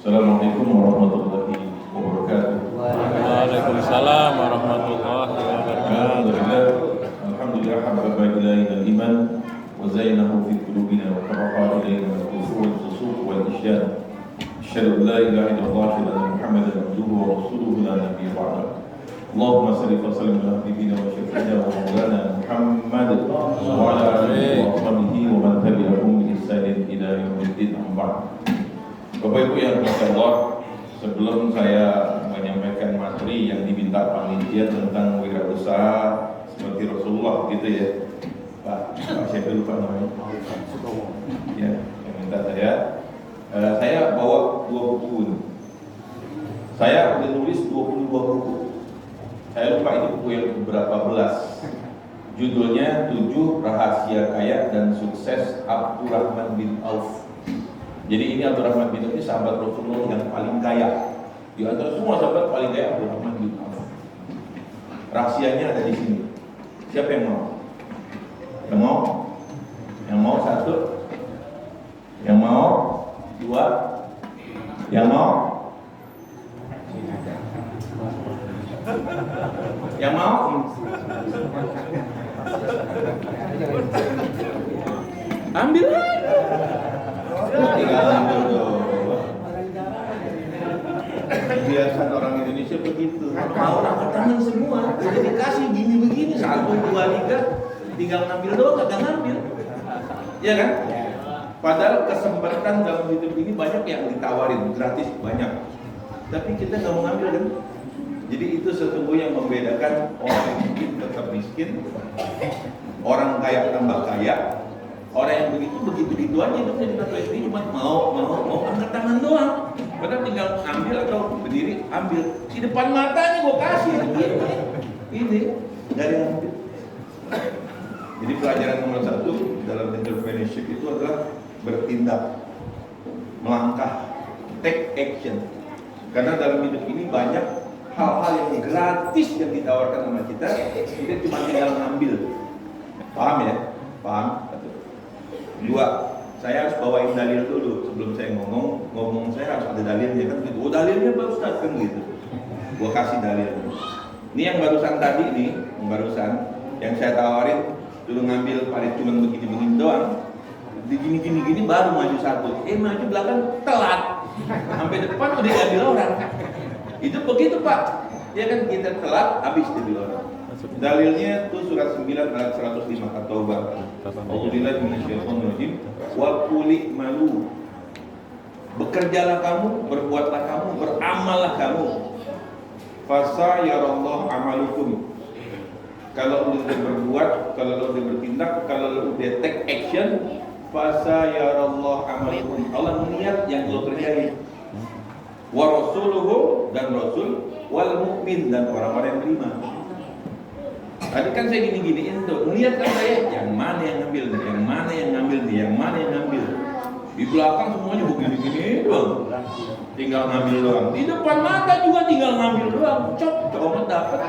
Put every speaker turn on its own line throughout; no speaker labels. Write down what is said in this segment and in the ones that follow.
Assalamualaikum warahmatullahi wabarakatuh.
Waalaikumsalam warahmatullahi wabarakatuh.
Alhamdulillah habbaba ilaina al-iman wa zayyanahu fi qulubina wa karaha ilaina al-kufur wal fusuq wal isyan. Asyhadu an la ilaha illallah wa anna Muhammadan abduhu wa rasuluhu la nabiyya ba'dahu. Allahumma salli wa sallim ala habibina wa syafi'ina wa maulana Muhammad wa ala alihi wa sahbihi wa man tabi'ahum bi ihsanin ila yaumiddin. Amma Bapak Ibu yang dirahmati Allah, sebelum saya menyampaikan materi yang diminta panitia tentang wirausaha seperti Rasulullah gitu ya, Pak siapa lupa namanya? Ya, yang minta saya bawa 2 buku. Saya udah nulis 22 buku. Saya lupa itu buku yang berapa belas. Judulnya 7 Rahasia Kaya dan Sukses Abdurrahman bin Auf. Jadi ini Abdurrahman bin Auf ini sahabat Rasulullah yang paling kaya. Di antara semua sahabat paling kaya Abdurrahman bin Auf. Rahasianya ada di sini. Siapa yang mau? Yang mau? Yang mau 1? Yang mau 2? Yang mau? Yang mau? Ambil aja. Tinggal ambil dong. Biasa orang Indonesia begitu. Mau angkat tangan semua. Jadi dikasih gini begini 1, 2, 3, tinggal ngambil doang, gak ngambil. Iya kan? Padahal kesempatan dalam hidup ini banyak yang ditawarin, gratis banyak. Tapi kita nggak mau ngambil kan? Jadi itu sesungguhnya yang membedakan orang yang miskin tetap miskin, orang kaya tambah kaya, orang yang begitu aja hidupnya di kata ini cuma mau angkat tangan doang. Padahal tinggal ambil atau berdiri ambil di depan matanya gua kasih ini dari ambil. Jadi pelajaran nomor 1 dalam entrepreneurship itu adalah bertindak, melangkah, take action. Karena dalam hidup ini banyak hal-hal yang gratis yang ditawarkan sama kita cuma tinggal ngambil. Paham ya? Paham? 2, saya harus bawain dalil dulu sebelum saya ngomong saya harus ada dalilnya kan gitu. Oh dalilnya Pak Ustaz kan gitu. Gua kasih dalil. Ini yang barusan tadi nih, yang saya tawarin dulu ngambil parit cuma begini doang. Di gini baru maju 1. Maju belakang telat. Sampai depan udah diambil orang. Itu begitu Pak. Ya kan kita telat habis diambil orang. Dalilnya itu surat 9 ayat 105 At-Taubah. A'udzubillahi minasyaitonir rajim. Wa quli malu. Bekerjalah kamu, berbuatlah kamu, beramallah kamu. Fasayarallahu amalukum. Kalau lu udah berbuat, kalau lu udah bertindak, kalau lu udah take action, fasayarallahu amalukum. Allah melihat yang lu kerjain. Wa rasuluhu dan rasul wal mukmin dan orang-orang yang beriman. Tadi kan saya gini-giniin tuh, melihat kan saya yang mana yang ngambil, yang mana yang ngambil nih, yang mana yang ngambil. Di belakang semuanya begini-gini doang. Tinggal ngambil doang. Di depan mata juga tinggal ngambil doang. Coba dapat.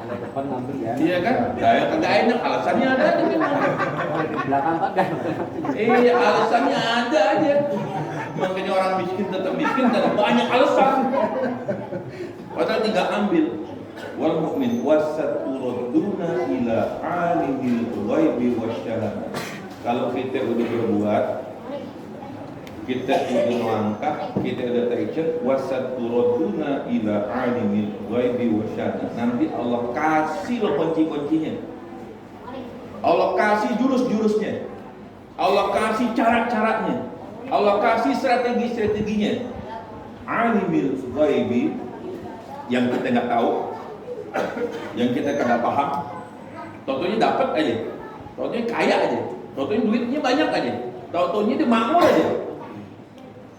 Ada depan ngambil ya.
Iya kan? Saya kagak enak, alasannya ada aja.
Di belakang kagak.
Alasannya ada aja. Makanya orang miskin tetap miskin dan banyak alasan. Padahal tinggal ambil. Wal mukmin wasaturaduna ila alimil ghaibi wasyahadah. Kalau kita udah berbuat, kita udah melangkah, kita udah action, wasaturaduna ila alimil ghaibi wasyahadah. Nanti Allah kasih lo kunci-kuncinya. Allah kasih jurus-jurusnya. Allah kasih cara-caranya. Allah kasih strategi-strateginya. Alimil ghaibi yang kita nggak tahu, yang kita kagak paham, totonya dapat aja, totonya kaya aja, totonya duitnya banyak aja, totonya dia makmur aja.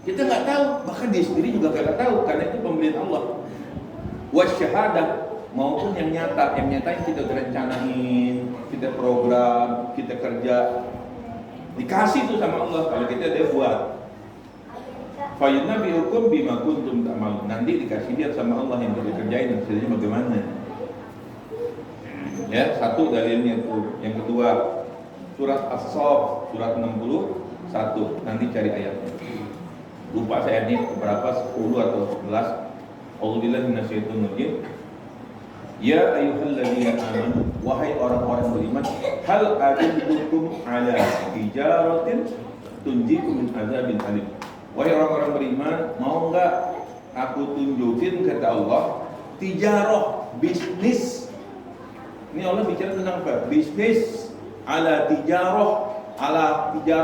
Kita nggak tahu, bahkan dia sendiri juga kagak tahu, karena itu pemberian Allah. Wasyahadah maupun yang nyata, yang kita udah rencanain, kita program, kita kerja, dikasih tuh sama Allah kalau kita udah buat. Fayunabbi'ukum bima kuntum ta'malun. Nanti dikasih lihat sama Allah yang kita kerjain hasilnya bagaimana. Ya, 1 dalilnya itu. Yang kedua, surat As-Saff surat 61. Nanti cari ayatnya. lupa saya ini berapa, 10 atau 11. A'udzubillahi minasyaitonir rajim. Ya ayyuhalladzina amanu, wahai orang-orang beriman, hal adullukum ala tijaratin tunjikum min adzabin alim. Wahai orang-orang beriman, mau enggak aku tunjukin, kata Allah, tijarah, bisnis. Ini Allah bicara tentang apa? Bisnis. Ala tijarah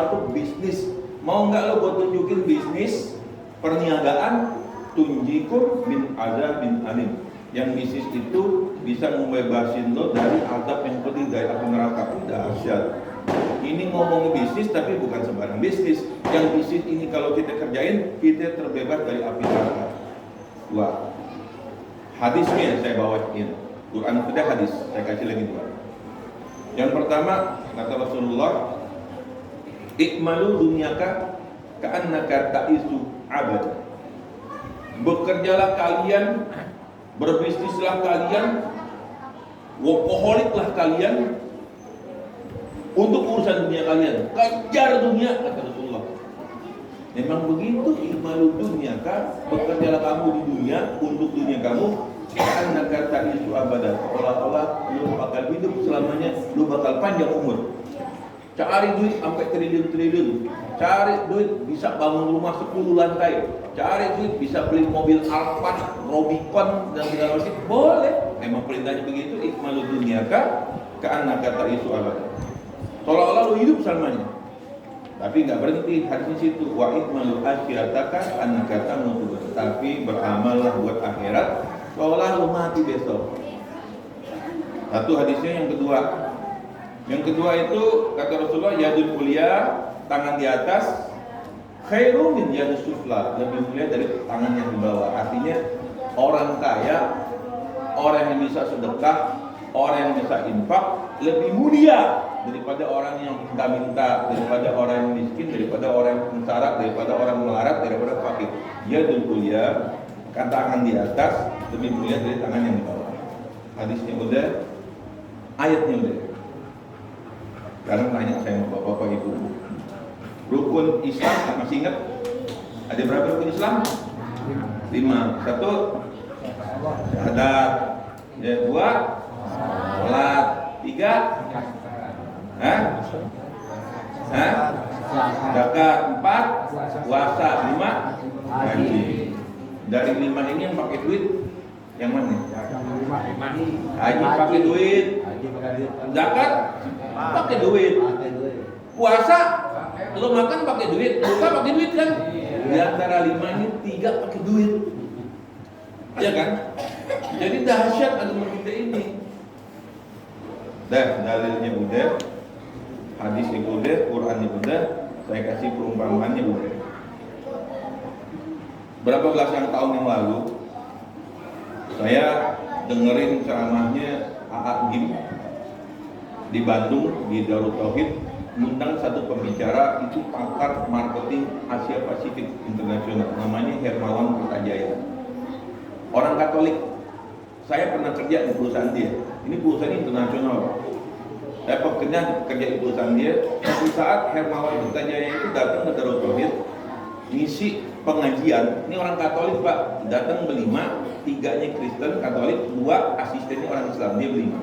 itu bisnis. Mau enggak lo buat tunjukin bisnis perniagaan, tunjikum min adzabin alim. Yang bisnis itu bisa membebasin lo dari azab yang pedih, dari api neraka. Dahsyat. Ini ngomong bisnis tapi bukan sembarang bisnis. Yang bisnis ini kalau kita kerjain, kita terbebas dari api neraka. Dua. Hadisnya saya bawain. Quran itu hadis. Saya kasih lagi dua. Yang pertama kata Rasulullah, ikmalu dunyaka ka'annaka ta'isu abad. Bekerjalah kalian, berbisnislah kalian, workoholiklah kalian untuk urusan dunia kalian. Kejar dunia, kata Rasulullah. Memang begitu, ikmalu dunyaka, bekerjalah kamu di dunia untuk dunia kamu. Karena kata itu abadan, seolah-olah lu bakal hidup selamanya, lu bakal panjang umur. Cari duit sampai triliun-triliun, cari duit bisa bangun rumah 10 lantai, cari duit bisa beli mobil Alphard, Rubicon dan segala macam, boleh. Memang perintahnya begitu, ikmalu dunyaka, karena kata itu abadan. Seolah-olah lu hidup selamanya. Tapi nggak berhenti hadis situ, wa ikmalu akhirataka, karena kata mutu. Tapi beramallah buat akhirat, seolah lu mati besok. Satu hadisnya. Yang kedua itu kata Rasulullah, yadul mulia, tangan di atas, khairu min yadus sufla, lebih mulia dari tangan yang di bawah. Artinya orang kaya, orang yang bisa sedekah, orang yang bisa infak lebih mulia daripada orang yang minta-minta, daripada orang yang miskin, daripada orang yang sengsara, daripada orang melarat, daripada fakir. Yadul mulia, tangan di atas lebih mulia dari tangan yang di bawah. Hadisnya udah, ayatnya udah. Sekarang tanya saya sama bapak ibu, rukun Islam masih ingat? Ada berapa rukun Islam? 5. 1 syahadat, 2 salat, 3 zakat, 4 puasa, 5 haji. Dari 5 ini yang pakai duit yang mana? Haji pakai duit, zakat pakai duit, puasa lo makan pakai duit, buka pakai duit kan? Di antara 5 ini 3 pakai duit, ya kan? Jadi dahsyat agama kita ini. Dah, dalilnya udah, hadisnya udah, Qurannya udah, saya kasih perumpamaannya udah. Berapa belasan tahun yang lalu saya dengerin ceramahnya AA Gim di Bandung, di Darut Tauhid, mengundang satu pembicara, itu pakar marketing Asia Pasifik internasional, namanya Hermawan Kertajaya, orang Katolik. Saya pernah kerja di perusahaan dia, ini perusahaan internasional. Saya kerja di perusahaan dia. Suatu saat Hermawan Kertajaya itu datang ke Darut Tauhid, ngisi pengajian. Ini orang Katolik Pak, datang berlima, 3-nya Kristen Katolik, 2 asistennya orang Islam, dia berlima.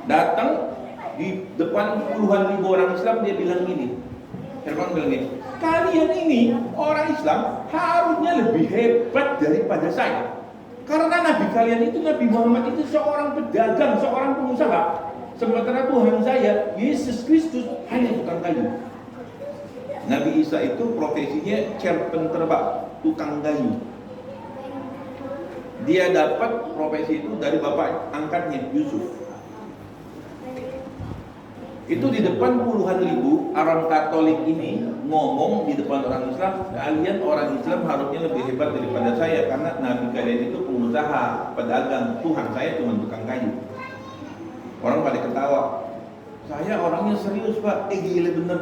Datang di depan puluhan ribu orang Islam, dia bilang gini, Herman bilang gini, kalian ini orang Islam harusnya lebih hebat daripada saya, karena Nabi kalian itu, Nabi Muhammad itu seorang pedagang, seorang pengusaha, sementara Tuhan saya Yesus Kristus hanya tukang kayu. Nabi Isa itu profesinya carpenter Pak, tukang kayu. Dia dapat profesi itu dari bapak angkatnya Yusuf. Itu di depan puluhan ribu orang Katolik ini ngomong di depan orang Islam, kalian orang Islam harusnya lebih hebat daripada saya, karena Nabi kalian itu pengusaha, pedagang, Tuhan saya cuma tukang kayu. Orang pada ketawa. Saya orangnya serius Pak, gila bener.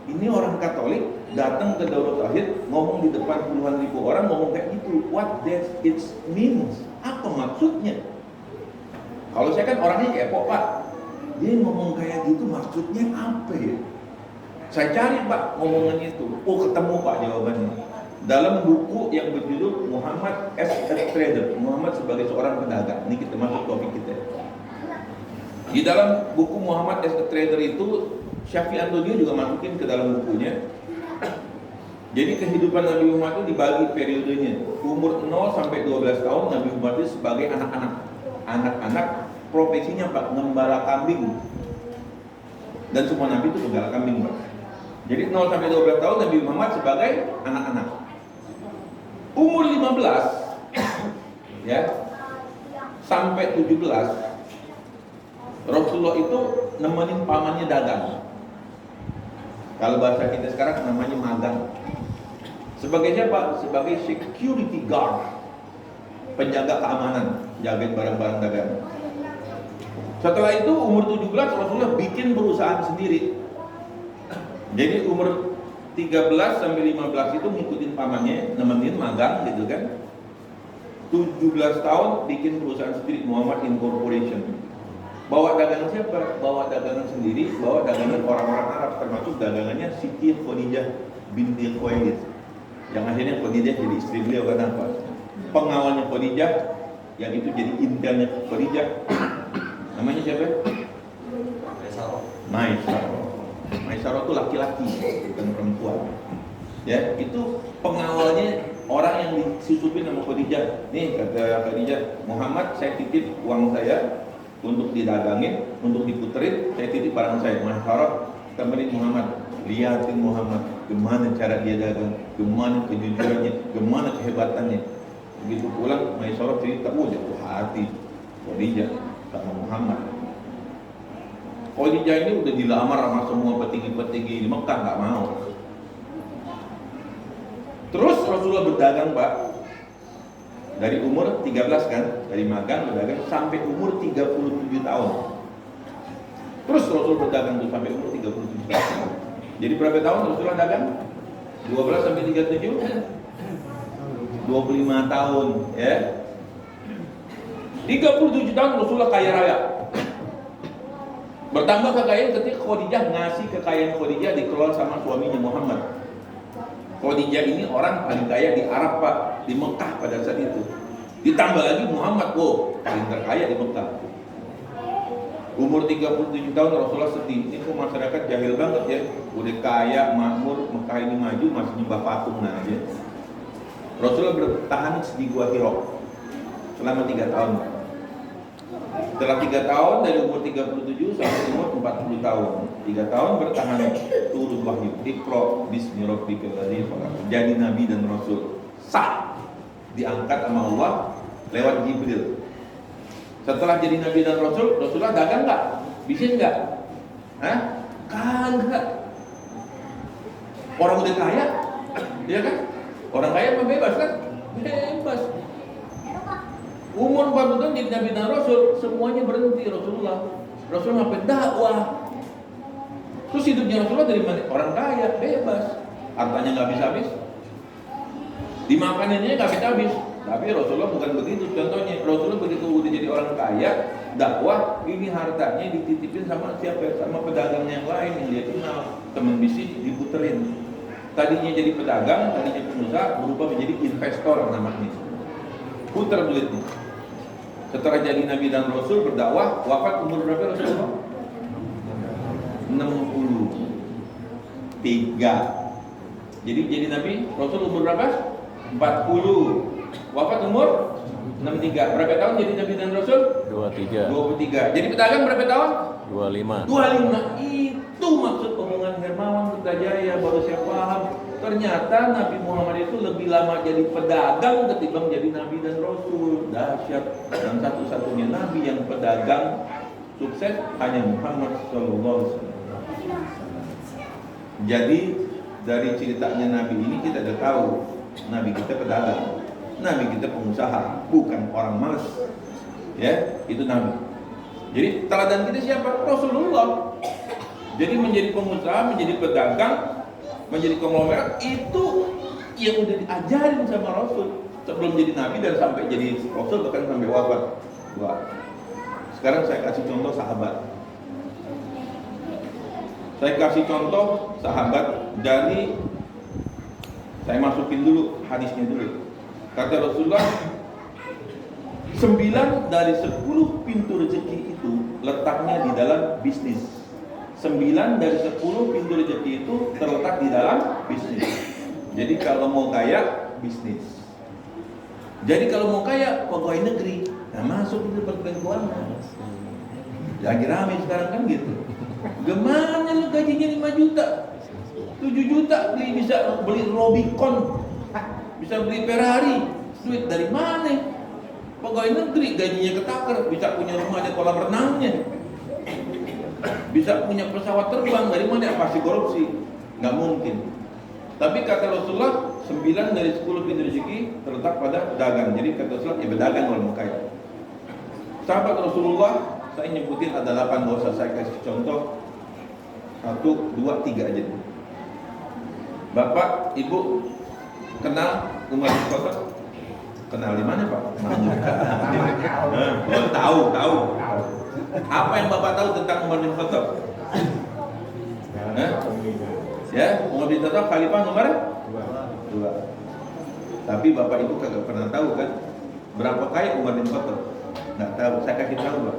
Ini orang Katolik datang ke Darut Tauhid ngomong di depan puluhan ribu orang, ngomong kayak gitu. What does it means? Apa maksudnya? Kalau saya kan orangnya kepo Pak. Dia ngomong kayak gitu maksudnya apa ya? Saya cari Pak ngomongannya itu. Oh ketemu Pak jawabannya. dalam buku yang berjudul Muhammad as a Trader, Muhammad sebagai seorang pedagang. Ini kita masuk topik kita. Di dalam buku Muhammad as a Trader itu Syafi'i Antonio juga masukin ke dalam bukunya. Jadi kehidupan Nabi Muhammad itu dibagi periodenya. Umur 0 sampai 12 tahun Nabi Muhammad itu sebagai anak-anak. Anak-anak profesinya Pak, ngembala kambing. Dan semua Nabi itu ngembala kambing Pak. Jadi 0 sampai 12 tahun Nabi Muhammad sebagai anak-anak. Umur 15 ya sampai 17 Rasulullah itu nemenin pamannya dagang. Kalau bahasa kita sekarang namanya magang. Sebagai siapa? Sebagai security guard, penjaga keamanan, jagain barang-barang dagang. Setelah itu umur 17 Rasulullah bikin perusahaan sendiri. Jadi umur 13 sampai 15 itu ngikutin pamannya, nemenin magang gitu kan. 17 tahun bikin perusahaan sendiri, Muhammad Incorporation. Bawa dagangan siapa? Bawa dagangan sendiri, bawa dagangan orang-orang Arab, termasuk dagangannya Siti Khadijah binti Khuwailid. Yang akhirnya Khadijah jadi istri beliau kan apa? Pengawalnya Khadijah, yang itu jadi intelnya Khadijah. Namanya siapa? Maisarah. Maisarah itu laki-laki, bukan perempuan. Ya, itu pengawalnya orang yang disusupin sama Khadijah. Nih kata Khadijah, Muhammad saya titip uang saya untuk didagangin, untuk diputerin, saya titip barang saya. Maisarah temenin Muhammad, liatin Muhammad gimana cara dia dagang, gimana kejujurannya, gimana kehebatannya. Begitu pulang Maisarah cerita, jatuh hati Khadijah sama Muhammad. Khadijah ini udah dilamar sama semua petinggi-petinggi di Mekah, nggak mau. Terus Rasulullah berdagang Pak, dari umur 13 kan, dari magang berdagang sampai umur 37 tahun. Terus Rasul berdagang tuh sampai umur 37 tahun. Jadi berapa tahun Rasulullah dagang? 12 sampai 37? 25 tahun ya. 37 tahun Rasulullah kaya raya. Bertambah kekayaan ketika Khadijah ngasih kekayaan Khadijah dikelola sama suaminya Muhammad. Khadijah ini orang paling kaya di Arab Pak, di Mekah pada saat itu. Ditambah lagi Muhammad, paling terkaya di Mekah. Umur 37 tahun Rasulullah sedih. Ini kok masyarakat jahil banget ya. Udah kaya, makmur, Mekah ini maju masih nyembah patung aja. Rasulullah bertahan di Gua Hira selama 3 tahun. Setelah 3 tahun dari umur 37 sampai umur 40 tahun 3 tahun bertahan turun wahyu. Iqra bismi rabbikal ladzi khalaq. Jadi nabi dan rasul sah, diangkat sama Allah lewat Jibril. Setelah jadi nabi dan rasul, Rasulullah dagang nggak? Bisnis nggak? Kagak. Orang udah kaya, ya kan? Orang kaya mah bebas kan? Bebas. Umur 40 tahun jadi nabi dan rasul, semuanya berhenti Rasulullah. Rasulullah ngapain? Dakwah. Terus hidupnya Rasulullah dari mana? Orang kaya, bebas. Hartanya nggak habis-habis. Dimakaninnya nggak habis-habis. Tapi Rasulullah bukan begitu. Contohnya, Rasulullah begitu udah jadi orang kaya, dakwah, ini hartanya dititipin sama siapa? Sama pedagang yang lain yang dia kenal, teman bisnis diputerin. Tadinya jadi pedagang, tadinya pengusaha, berubah menjadi investor namanya. Putar duitnya. Setelah jadi nabi dan rasul berdakwah, wafat umur berapa Rasulullah? 63. Jadi nabi rasul umur berapa? 40. Wafat umur 63. Berapa tahun jadi nabi dan rasul? 23. Jadi pedagang berapa tahun? 25. Itu maksud omongan Hermawan Kertajaya, baru saya paham. Ternyata Nabi Muhammad itu lebih lama jadi pedagang ketimbang jadi nabi dan rasul. Dahsyat. Dan satu-satunya nabi yang pedagang sukses hanya Muhammad SAW. Jadi dari ceritanya nabi ini kita sudah tahu nabi kita pedagang, nabi kita pengusaha, bukan orang malas. Ya, itu nabi. Jadi teladan kita siapa? Rasulullah. Jadi menjadi pengusaha, menjadi pedagang, menjadi konglomerat itu yang udah diajarin sama Rasul sebelum jadi nabi dan sampai jadi Rasul, bahkan sampai wafat. Sekarang saya kasih contoh sahabat. Saya kasih contoh sahabat dari Saya masukin dulu hadisnya dulu. Kata Rasulullah, 9 dari 10 pintu rezeki itu letaknya di dalam bisnis. 9 dari 10 pintu rezeki itu terletak di dalam bisnis. Jadi kalau mau kaya, bisnis. Jadi kalau mau kaya, pegawai negeri. Nah, masuk di Departemen Keuangan. Lagi rame sekarang kan gitu. Gimana lu gajinya 5 juta? 7 juta bisa beli Robicon, bisa beli Ferrari. Duit dari mana? Pegawai negeri gajinya ketakar, bisa punya rumah ada kolam renangnya, bisa punya pesawat terbang. Dari mana? Pasti korupsi. Nggak mungkin. Tapi kata Rasulullah, 9 dari 10 pintu rezeki terletak pada dagang. Jadi kata Rasulullah, ya berdagang kalau mau kaya. Sahabat Rasulullah, saya nyebutin ada 8, nggak usah saya kasih contoh. 1, 2, 3 aja. Bapak, Ibu kenal Umar bin Khattab? Kenal di mana, Pak? Tahu. Apa yang Bapak tahu tentang Umar bin Khattab? Ya, Umar bin Khattab khalifah nomor 2. Tapi Bapak Ibu kagak pernah tahu kan berapa kaya Umar bin Khattab? Nggak tahu, saya kasih tahu, Pak.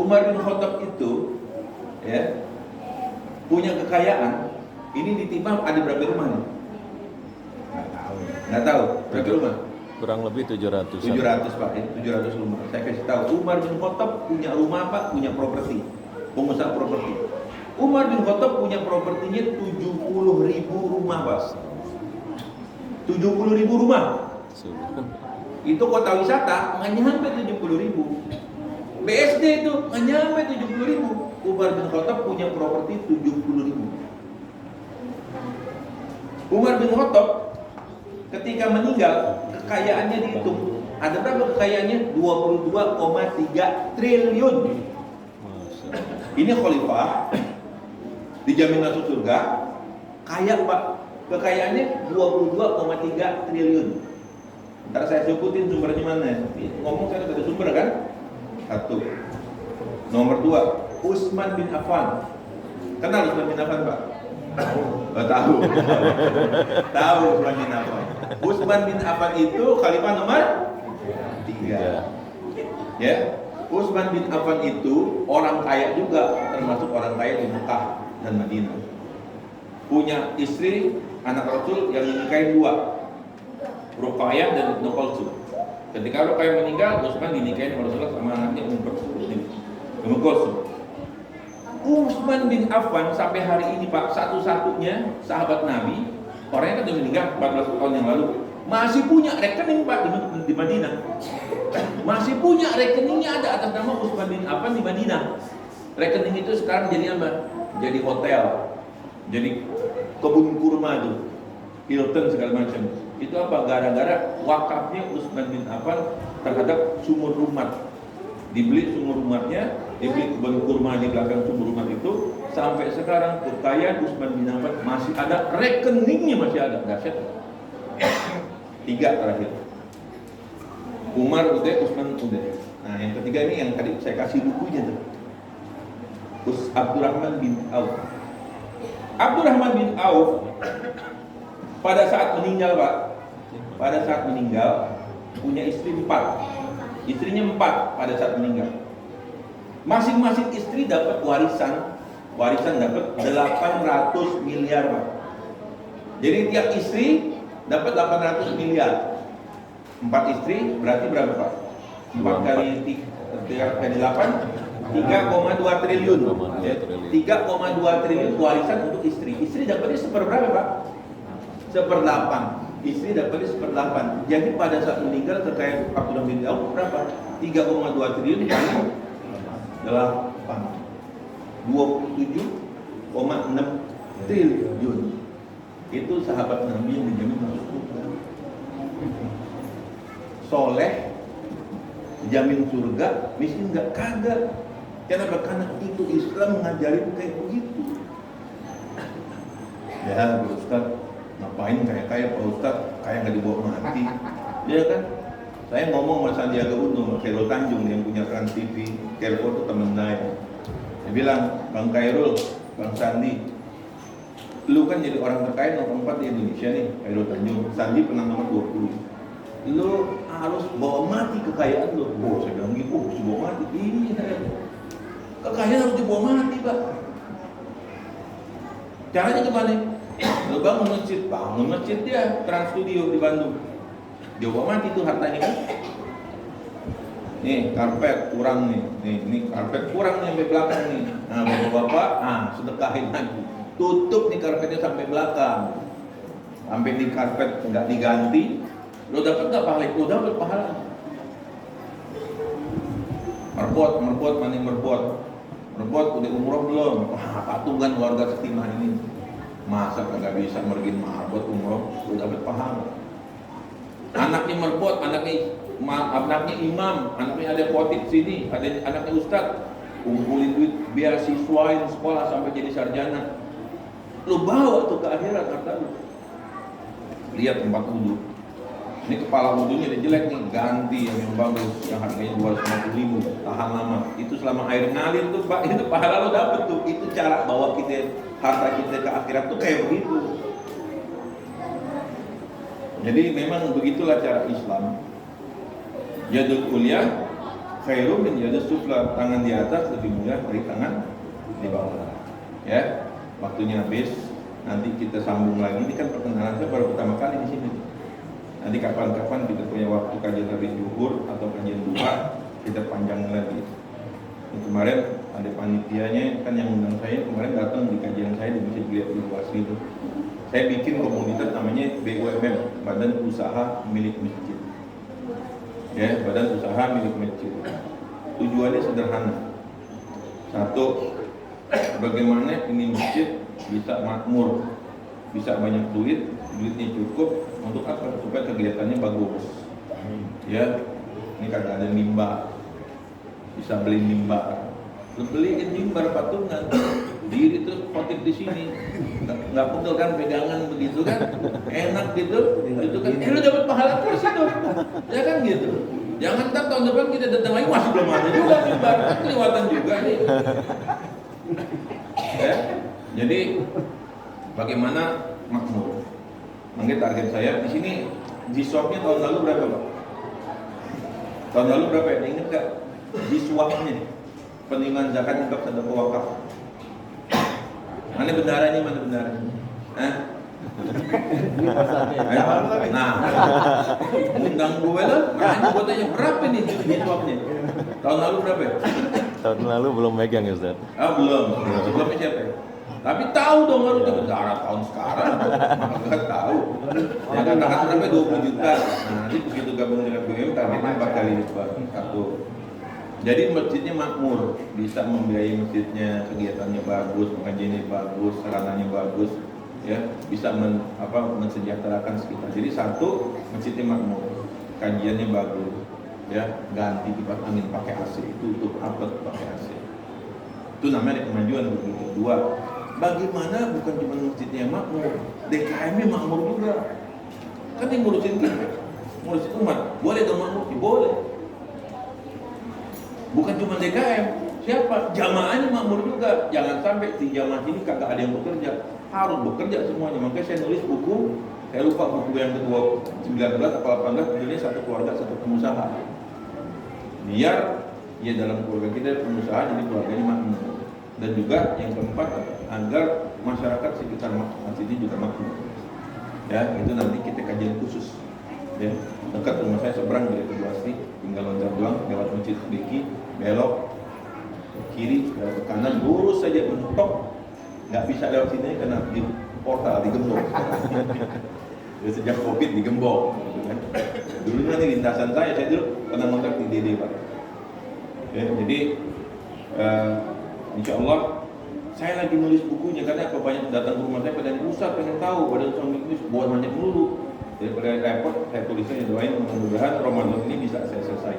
Umar bin Khattab itu ya punya kekayaan. Ini ditimbang ada berapa rumah nih? Nggak tahu. Berapa rumah?
Kurang lebih 700.
700, Pak, 700 rumah. Saya kasih tahu, Umar bin Khattab punya rumah apa? Punya properti, pengusaha properti. Umar bin Khattab punya propertinya 70.000 rumah, Pak. 70.000 rumah. Itu kota wisata nggak nyampe 70.000. BSD itu nggak nyampe 70.000. Umar bin Khattab punya properti 70.000. Umar bin Khattab ketika meninggal, kekayaannya dihitung. Ada berapa kekayaannya? 22,3 triliun. Ini khalifah, dijamin masuk surga, kaya, Pak. Kekayaannya 22,3 triliun. Ntar saya sebutin sumbernya mana. Ngomong saya ada sumber kan? 1. Nomor 2, Utsman bin Affan. Kenal Utsman bin Affan, Pak? Tahu. Tahu Utsman bin Affan. Utsman bin Affan itu khalifah nomor 3. Ya. Utsman bin Affan itu orang kaya juga, termasuk orang kaya di Mekah dan Madinah. Punya istri, anak Rasul yang dinikahi 2, Ruqayyah dan Ibnu Kulsum. Ketika Ruqayyah meninggal, Utsman dinikahi oleh Rasulullah sama anaknya Ibnu Kulsum. Utsman bin Affan sampai hari ini, Pak, satu-satunya sahabat Nabi, orangnya kan sudah meninggal 14 tahun yang lalu, masih punya rekening, Pak, di Madinah. Masih punya rekeningnya ada atas nama Utsman bin Affan di Madinah. Rekening itu sekarang jadi apa? Jadi hotel, jadi kebun kurma itu, Hilton segala macam. Itu apa? Gara-gara wakafnya Utsman bin Affan terhadap sumur Rumat. Dibeli sumur Rumatnya, dibeli kebun kurma di belakang sumur Rumat itu, sampai sekarang kekayaan Utsman bin Affan masih ada, rekeningnya masih ada. Dahsyat. 3 terakhir. Umar udah, Utsman udah. Nah, yang ketiga ini yang tadi saya kasih bukunya tuh. Abdurrahman bin Auf. Abdurrahman bin Auf pada saat meninggal, Pak, pada saat meninggal punya istri 4. Istrinya 4 pada saat meninggal. Masing-masing istri dapat warisan dapat 800 miliar, Pak. Jadi tiap istri dapat 800 miliar. 4 istri berarti berapa, Pak? 4 kali 8, 3,2 triliun. 3,2 triliun warisan untuk istri. Istri dapatnya seperberapa, Pak? 1/8. Istri dapatnya 1/8. Jadi pada saat meninggal kekayaan Abdullah bin Auf berapa? 3,2 triliun kali 8. 27,6 triliun. Itu sahabat Nabi yang dijamin masuk surga. Soleh dijamin surga, miskin nggak, kagak. Kenapa? Karena itu Islam mengajarin kayak begitu. Ya, Ustaz, ngapain kayak Pak Ustaz, kayak nggak dibawa mati. Ya kan? Saya ngomong sama Sandiaga Uno, sama Khairul Tanjung yang punya Trans TV. Khairul itu teman saya. Dia bilang, Bang Khairul, Bang Sandi, Lu kan jadi orang terkaya nomor 4 di Indonesia nih, Khairul Tanjung. Sandi pernah nomor 20. Lu harus bawa mati kekayaan lu. Oh, saya bilang gitu, harus bawa mati. Iya. Kekayaan harus dibawa mati, Pak. Caranya gimana? Lu bangun masjid dia, Trans Studio di Bandung. Dia bawa mati tuh hartanya kan. Nih, karpet kurang nih. Nih karpet kurang nih sampai belakang nih. Nah, bapak-bapak, sedekahin lagi. Tutup nih karpetnya sampai belakang. Sampai nih karpet nggak diganti, lo dapat nggak pahala? Lo dapat pahala. Merbot, mana yang merbot? Merbot udah umroh belum? Wah, patungan warga Setimah ini. Masa kagak bisa mergin merbot umroh, lo dapat pahala. Anaknya merbot, anaknya imam, anaknya ada khotib sini, ada anaknya ustadz, kumpulin duit beasiswain sekolah sampai jadi sarjana. Lu bawa tuh ke akhirat harta lu. Lihat tempat wudhu. Ini kepala wudhunya udah jelek nih, ganti yang bagus, yang harganya 250.000, tahan lama. Itu selama air ngalir tuh Pak, itu pahala lu dapet tuh. Itu cara bawa kita harta kita ke akhirat tuh kayak begitu. Jadi memang begitulah cara Islam. Yadul ulya khairum min yadus sufla, tangan di atas lebih mulia dari tangan di bawah. Ya, waktunya habis. Nanti kita sambung lagi. Ini kan perkenalan saya baru pertama kali di sini. Nanti kapan-kapan kita punya waktu kajian habis zuhur atau kajian duha, kita panjang lagi. Ini kemarin ada panitianya kan yang undang saya kemarin datang di kajian saya di Masjid Giliat di Luas itu. Saya bikin komunitas namanya BUMM, Badan Usaha Milik Masjid. Ya, Badan Usaha Milik Masjid. Tujuannya sederhana. Satu, bagaimana ini masjid bisa makmur, bisa banyak duitnya cukup untuk apa? Supaya kegiatannya bagus. Ya, ini kagak ada mimbar, bisa beli mimbar. Lu beliin mimbar patungan, diri terus khotib di sini, nggak pegel kan pegangan begitu kan, enak gitu kan, lu dapat pahala terus itu, ya kan gitu. Jangan tak tahun depan kita datang lagi masih belum ada juga mimbar, kelewatan juga nih. Ya, jadi bagaimana makmur? Mungkin target saya di sini jiswabnya tahun lalu berapa Pak? Tahun lalu berapa ya? Ingat nggak? Jiswabnya penerimaan zakat infak sedekah wakaf. Mana bendaranya? Hah? Nah, undang gue lah. Makanya gue tanya berapa nih jiswabnya? Tahun lalu berapa ya?
Tahun lalu belum megang ya Ustaz?
Belum. Sebelumnya siapa ya? Tapi tahu dong harus ke bendara tahun sekarang. Maka nggak tahu. Ya katakan berapa 20 juta. Nah, nanti begitu gabung dengan BUMN targetnya 4 kali lipat. Satu. Jadi masjidnya makmur, bisa membiayai masjidnya, kegiatannya bagus, pengajiannya bagus, sarananya bagus, ya bisa mensejahterakan sekitar. Jadi satu, masjidnya makmur, kajiannya bagus, ya ganti kipas angin pakai AC, itu untuk apa pakai AC? Itu namanya kemajuan begitu. Dua, bagaimana bukan cuma masjidnya yang makmur, DKM-nya makmur juga. Kan yang ngurusin kita, ngurusin umat, boleh dong makmur? Ya, boleh. Bukan cuma DKM, siapa? Jamaahnya makmur juga. Jangan sampai di jamaah ini kagak ada yang bekerja. Harus bekerja semuanya. Makanya saya nulis buku, saya lupa buku yang kedua 19 atau 18, judulnya Satu Keluarga Satu Pengusaha. Biar ya dalam keluarga kita pengusaha jadi keluarganya makmur. Dan juga yang keempat agar masyarakat sekitar masjid ini juga makmur. Ya, itu nanti kita kajian khusus. Ya, dekat rumah saya seberang dari kedua asli, tinggal loncat doang lewat masjid Beki, belok ke kiri, belok ke kanan, lurus saja mentok, nggak bisa lewat sini karena di portal digembok. Jadi sejak COVID digembok, gitu kan. Dulu nanti lintasan saya dulu pernah ngontrak di DD Pak. Ya, jadi insya Allah saya lagi nulis bukunya karena apa banyak datang ke rumah saya pada pusat pengen tahu pada suami ini buat banyak dulu. Daripada repot, saya tulisnya doain mudah-mudahan Ramadan ini bisa saya selesai.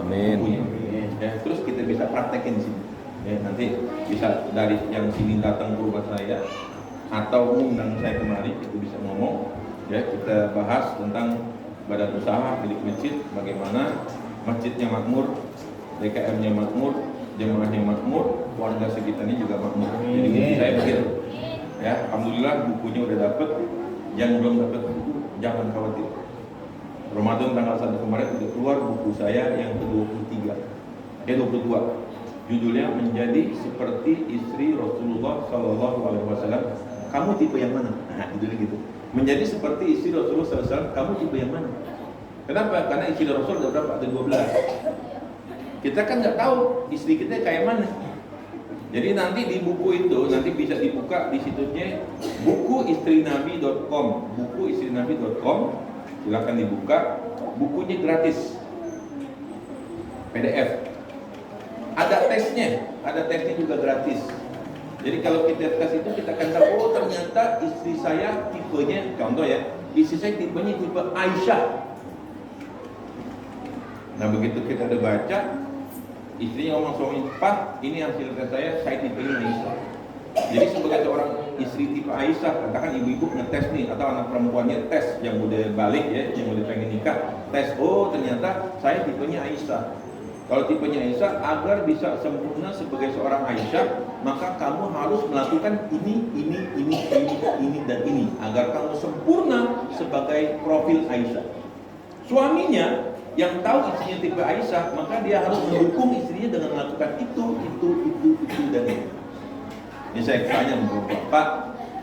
Amin.
Ya, terus kita bisa praktekin di sini. Ya, nanti bisa dari yang sini datang ke rumah saya atau mengundang saya kemari, itu bisa ngomong. Ya, kita bahas tentang badan usaha milik masjid, bagaimana masjidnya makmur, DKM-nya makmur, jemaahnya makmur, warga sekitarnya juga makmur. Jadi saya begitu. Ya, alhamdulillah bukunya udah dapet. Yang belum dapet buku jangan khawatir. Ramadan tanggal 1 kemarin udah keluar buku saya yang ke-23. 22. Judulnya Menjadi Seperti Istri Rasulullah Sallallahu Alaihi Wasallam. Kamu tipe yang mana? Nah, judulnya gitu. Menjadi seperti istri Rasulullah Sallallahu Alaihi Wasallam. Kamu tipe yang mana? Kenapa? Karena istri Rasul ada berapa? Ada 12. Kita kan nggak tahu istri kita kayak mana. Jadi nanti di buku itu nanti bisa dibuka di situsnya bukuistrinabi.com. Bukuistrinabi.com. Silakan dibuka. Bukunya gratis. PDF. Ada tesnya juga gratis. Jadi kalau kita tes itu kita akan tahu, oh ternyata istri saya tipenya, contoh ya, istri saya tipenya tipe Aisyah. Nah begitu kita udah baca, istrinya ngomong suami, Pak, ini hasil tes saya tipenya Aisyah. Jadi sebagai seorang istri tipe Aisyah, katakan ibu-ibu ngetes nih, atau anak perempuannya tes, yang udah balik ya, yang udah pengen nikah, tes, oh ternyata saya tipenya Aisyah. Kalau tipenya Aisyah, agar bisa sempurna sebagai seorang Aisyah, maka kamu harus melakukan ini, dan ini, agar kamu sempurna sebagai profil Aisyah. Suaminya yang tahu istrinya tipe Aisyah, maka dia harus mendukung istrinya dengan melakukan itu, dan itu. Ini saya tanya Pak,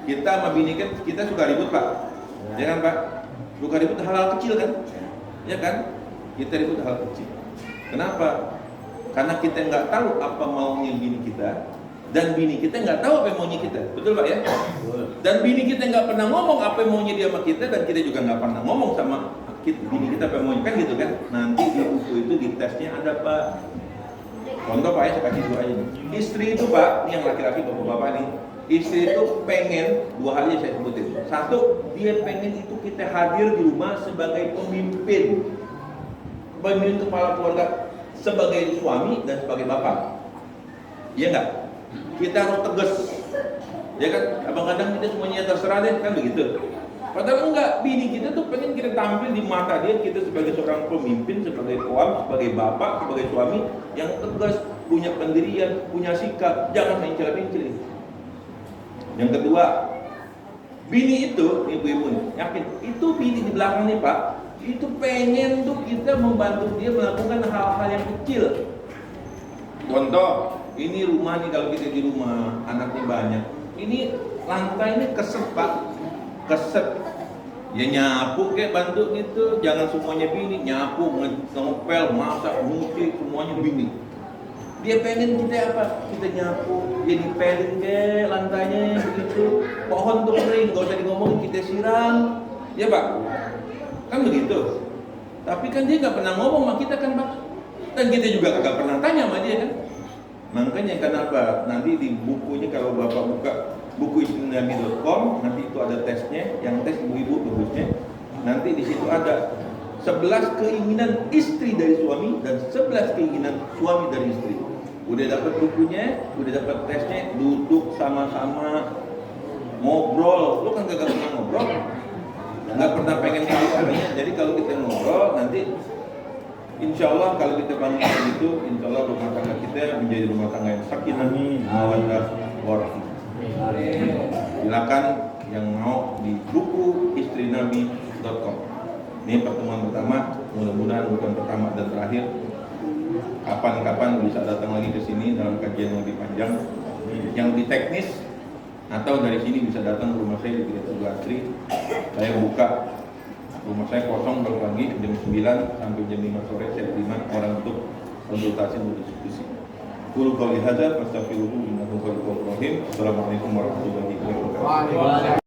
kita sama bini kan, kita suka ribut Pak, ya kan Pak? Suka ribut hal-hal kecil kan? Ya kan? Kita ribut hal kecil. Kenapa? Karena kita nggak tahu apa maunya bini kita, dan bini kita nggak tahu apa maunya kita, betul Pak ya? Dan bini kita nggak pernah ngomong apa maunya dia sama kita, dan kita juga nggak pernah ngomong sama bini kita apa maunya, kan gitu kan? Nanti di buku itu di tesnya ada Pak. Contoh Pak ya, saya kasih dua aja nih. Istri itu Pak, ini yang laki-laki bapak-bapak nih. Istri itu pengen, dua hal yang saya sebutin. Satu, dia pengen itu kita hadir di rumah sebagai pemimpin kepala keluarga, sebagai suami dan sebagai bapak. Iya enggak? Kita harus tegas. Ya kan? Kadang-kadang kita semuanya terserah deh, kan begitu. Padahal enggak, bini kita tuh pengen kita tampil di mata dia, kita sebagai seorang pemimpin, sebagai kawan, sebagai bapak, sebagai suami yang tegas, punya pendirian, punya sikap, jangan mencela-mencela. Yang kedua, bini itu, ibu-ibu yakin, itu bini di belakang nih Pak, itu pengen tuh kita membantu dia melakukan hal-hal yang kecil. Contoh, ini rumah nih, kalau kita di rumah anaknya banyak, ini lantai ini keset Pak, keset. Ya nyapu kayak bantu gitu, jangan semuanya bini nyapu, ngepel, masak, nyuci, semuanya bini. Dia pengen kita apa? Kita nyapu, dia dipelin ke lantainya begitu. Pohon tuh kering, gak usah ngomongin, kita siram. Ya Pak? Kan begitu. Tapi kan dia nggak pernah ngomong sama kita kan Pak. Dan kita juga nggak pernah tanya sama dia kan. Makanya kenapa nanti di bukunya, kalau Bapak buka bukuistrinabi.com, nanti itu ada tesnya, yang tes ibu-ibu bagusnya. Nanti di situ ada 11 keinginan istri dari suami dan 11 keinginan suami dari istri. Udah dapat bukunya, udah dapat tesnya, duduk sama-sama ngobrol. Lu kan gak pernah ngobrol, nggak pernah pengen tahu caranya. Jadi kalau kita ngobrol nanti, insya Allah kalau kita bangun itu, insya Allah rumah tangga kita menjadi rumah tangga yang sakinah, mawaddah, warahmah. Silakan yang mau di bukuistrinabi.com. Ini pertemuan pertama, mudah-mudahan bukan pertama dan terakhir. Kapan-kapan bisa datang lagi ke sini dalam kajian yang lebih panjang, yang lebih teknis. Atau dari sini bisa datang ke rumah saya di Tirta Asri. Saya buka rumah saya kosong pagi jam 9 sampai jam 5 sore, saya terima orang untuk konsultasi dan diskusi. Qul qouli hadza fastaghfiruhu innahu ghafurur rahim. Assalamualaikum warahmatullahi wabarakatuh.